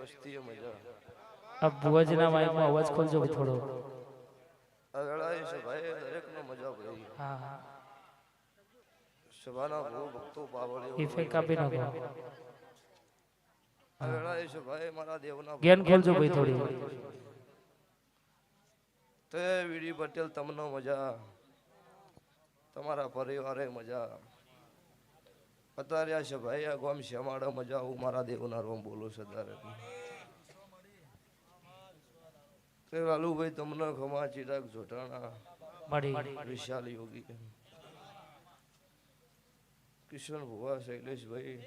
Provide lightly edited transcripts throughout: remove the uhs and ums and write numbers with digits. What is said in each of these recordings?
વસ્તીએ મજા આ ભુવાજીના માઇકમાં અવાજ ખોલજો થોડો. આ વેળાએ છે ભાઈ દરેકનો મજા ભાઈ. હા, સભાના બહુ ભક્તો પાવળ્યો ઇફેક્ટ આપી નાખો. આ વેળાએ છે ભાઈ મારા દેવના ગેન ખોલજો ભાઈ થોડી. તે વીડી પટેલ તમને મજા, તમારા પરિવારે મજા. અત્યારે છે ભાઈ આ ગોમ શ્યામાડા મજા. હું મારા દેવના રોમ બોલું છું અત્યારે. તે લાલુભાઈ તમને ખમા ચિરાગ જોટાણા વિશાલ યોગી કિશન ભુવા શૈલેષભાઈ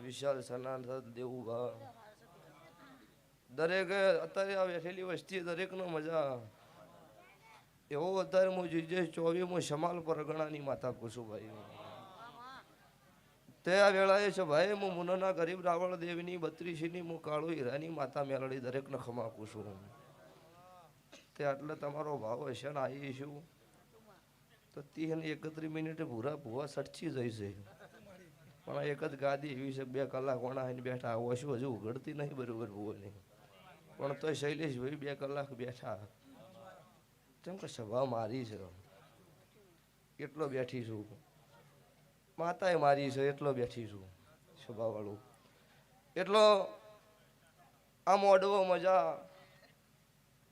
વિશાલ સનાતન દેવુભા દરેક અત્યારે આ બેઠેલી વસ્તી દરેકનો મજા. એવો અત્યારે હું જીજે 24 શમાલ પરગણાની માતા કુસુભાઈ. તે આ વેળાએ છે ભાઈ હું મુનના ગરીબ રાવળ દેવની 32ની હું કાળુ હીરાની માતા મેળડી દરેકને ખમા કુસું. તે આટલે તમારો ભાવ હશે ને આવીશું તો 30 ને 31 ભૂરા ભૂવા સટચી જઈશે. પણ એક જ ગાદી એવી છે 2 કલાક વણા આવીને બેઠા. ઓછું હજુ ઉઘડતી નહીં બરોબર ભૂવાની. પણ તોય શૈલેષભાઈ 2 કલાક બેઠા. કેમ કે સભા મારી છે એટલો બેઠી છું. માતાએ મારી છે એટલો બેઠી છું સભાવાળું. એટલો આ મોડવો મજા,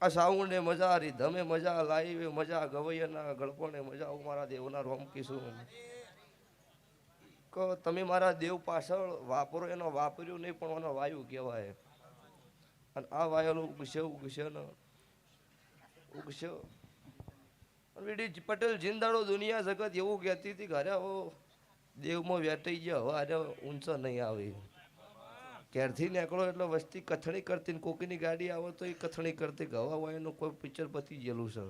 આ સાઉન્ડે મજા, રીધમે મજા, લાઈવે મજા, ગવૈયાના ગળપોને મજા. હું મારા દેવના રોમ કીશું કે તમે મારા દેવ પાછળ વાપરો. એનો વાપર્યું નહીં પણ એનો વાયુ કહેવાય. અને આ વાયુ ઉગશે ને ઉગશે. વીડી પટેલ જિંદાડો દુનિયા જગત એવું કહેતી હતી ઘરે હો દેવમાં વેટાઈ ગયા. હવે આરે ઊંચો નહીં આવે. ક્યારથી નીકળો એટલે વસ્તી કથણી કરતી ને કોકીની ગાડી આવે તો એ કથણી કરતી. ગવા હોય એનું કોઈ પિક્ચર પતી ગયેલું છે.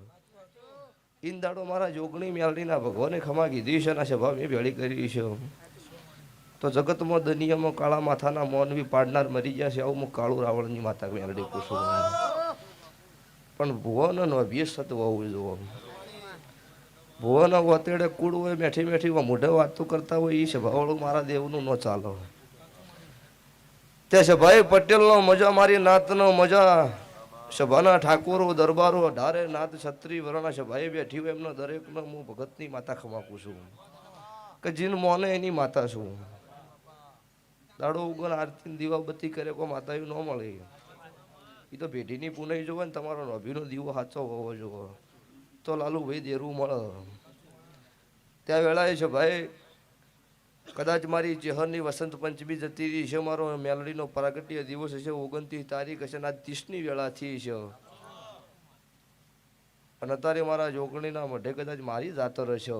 ઈંદાડો મારા જોગણી મેલડીના ભગવાને ખમા કીધી છે ને સભા મેં ભેળી કરી છે. તો જગતમાં દુનિયામાં કાળા માથાના મોનવી પાડનાર મરી ગયા છે. આવું હું કાળું રાવણની માતા મેલડી પૂછું. પણ ભુવન અભ્યસ થતું હોવું જોવો. ભુવન વતેડે કુળ હોય બેઠી બેઠી મોઢે વાતો કરતા હોય એ સભાવાળું મારા દેવનું ન ચાલો. તે સભાઈ પટેલનો મજા, મારી નાતનો મજા. સભાના ઠાકોરો દરબારો 18 નાત છત્રી વર્ણા સભાએ બેઠી હોય એમનો દરેકનો હું ભગતની માતા ખમાકું છું કે જીન મોને એની માતા છું. દાડો ઉગન આરતી દીવાબત્તી કરે કોઈ માતા એવું ન મળે. એ તો ભેટીની પુનઈ જોવે ને તમારો નભીનો દીવો સાચો હોવો જોવો તો લાલુભાઈ દેરું મળે. ત્યાં વેળાએ છે ભાઈ કદાચ મારી ચેહરની વસંત પંચમી જતી રહી છે. મારો મેલડીનો પ્રાગટ્ય દિવસ હશે 29 તારીખ હશે. આજ 30ની વેળાથી છે. અને અત્યારે મારા જોગણીના મઢે કદાચ મારી જાતર હશે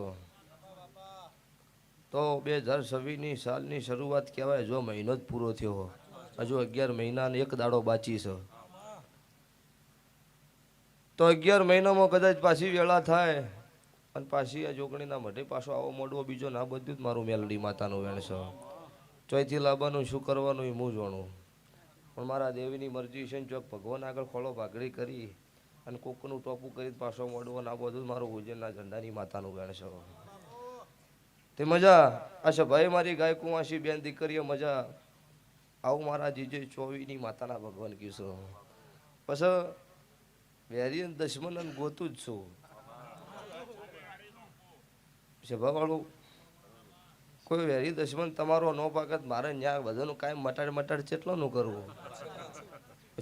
તો 2026ની સાલની શરૂઆત કહેવાય. જો મહિનો જ પૂરો થયો, હજુ 11 મહિના ને 1 દાડો બાકી છે. તો 11 મહિનામાં કદાચ પાછી વેળા થાય અને પાછી આ જોગણીના મઢે પાછો આવો મોડવો બીજો ના બધું જ મારું મેલડી માતાનું વેણ છે. ચોયથી લાવવાનું શું કરવાનું એ હું જાણું. પણ મારા દેવીની મરજી છે ને ચોક ભગવાન આગળ ખોળો ભાગડી કરી અને કોકનું ટોપું કરી પાછો મોડવો ના બધું મારું ઉજ્જૈનના ઝંડાની માતાનું વેણ છે. તે મજા આ છે ભાઈ મારી ગાયકુવાસી બેન દીકરીઓ મજા. આવું મારા જીજે 24ની માતાના ભગવાન કીશું. પછી વેરી દશમન ગોતું જ છું સભાવાળું. કોઈ વેરી દશમન તમારો નો પાકત મારે ન્યા બધાનું કાંઈ મટાડ મટાડ ચેટલાનું કરવું.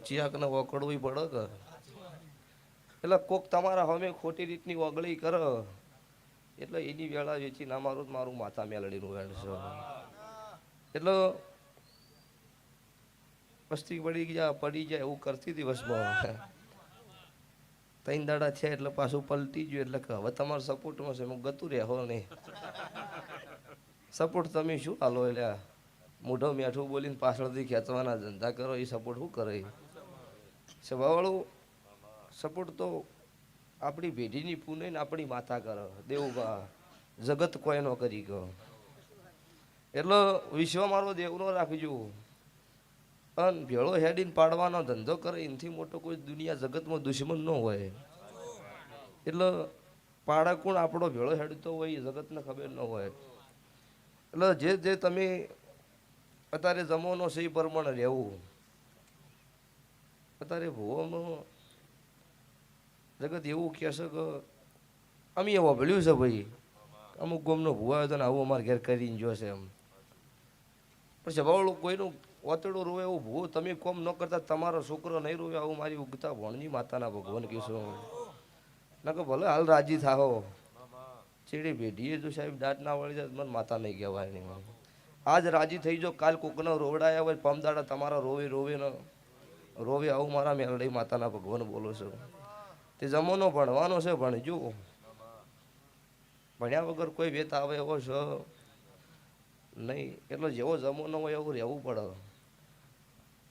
ચિયાકને વકડવું પડે કે એટલે કોક તમારા હમે ખોટી રીતની ઓગળી કરે એટલે એની વેળા વેચી ના મારું મારું માથા મેલડીનું વેણ છે. એટલે વસ્તી પડી જાય એવું કરતી હતી વસમાં. 3 દાડા થયા એટલે પાછું પલટી ગયું. એટલે કે હવે તમારા સપોર્ટમાં છે હું ગતું રહો નહીં. સપોર્ટ તમે શું હાલો એટલે મોઢો મેઠું બોલીને પાછળથી ખેંચવાના ધંધા કરો. એ સપોર્ટ શું કરે? સભાવાળું સપોર્ટ તો આપણી પેઢીની પુને ને આપણી માતા કરે. દેવબા જગત કોઈ ન કરી ગયો. એટલે વિશ્વ મારો દેવનો રાખજો. અને ભેળો હેડીને પાડવાનો ધંધો કરે એનાથી મોટો કોઈ દુનિયા જગતમાં દુશ્મન ન હોય. એટલે પાડાકુણ આપણો ભેળો હેડતો હોય એ જગતને ખબર ન હોય. એટલે જે તમે અત્યારે જમવાનો છે એ પ્રમાણે રહેવું. અત્યારે ભૂવામાં જગત એવું કહેશે કે અમે એ વાપર્યું છે ભાઈ અમુક ગોમનો ભૂવા હતો ને આવું અમારે ઘેર કરીને જોશે એમ પછી સવાળું કોઈનું ઓતડું રોવે એવું ભૂવું તમે કોમ ન કરતા તમારો છોકરો નહીં રોવે આવું મારી ઉગતા ભણની માતાના ભગવાન કહીશું ના કે ભલે હાલ રાજી થાઓ ચીડી ભેઢીએ જો સાહેબ દાંત ના વળી જાય મને માતા નહીં કહેવાય નહીં આજ રાજી થઈ જો કાલ કોકનો રોવડાયા હોય પમદાડા તમારા રોવે રોવે ને રોવે આવું મારા મેલડી માતાના ભગવાન બોલો છો તે જમાનો ભણવાનો છે ભણજો ભણ્યા વગર કોઈ વેત આવે એવો છે નહીં એટલો જેવો જમાનો હોય એવું રહેવું પડે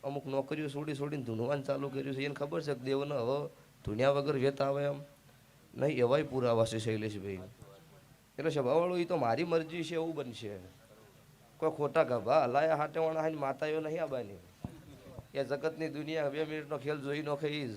અમુક નોકરીઓ છોડીને ધૂનવાનું ચાલુ કર્યું છે એને ખબર છે કે દેવને હવે ધૂન્યા વગર વેત આવે એમ નહીં એવાય પુરાવા છે શૈલેષભાઈ એટલે સભાવાળું એ તો મારી મરજી છે એવું બનશે કોઈ ખોટા ગભા હલાયા હાટેવાળા હાઈને માતાઓ નહીં આવવાની એ જગતની દુનિયા 2 મિનિટનો ખેલ જોઈ નોખે એ જ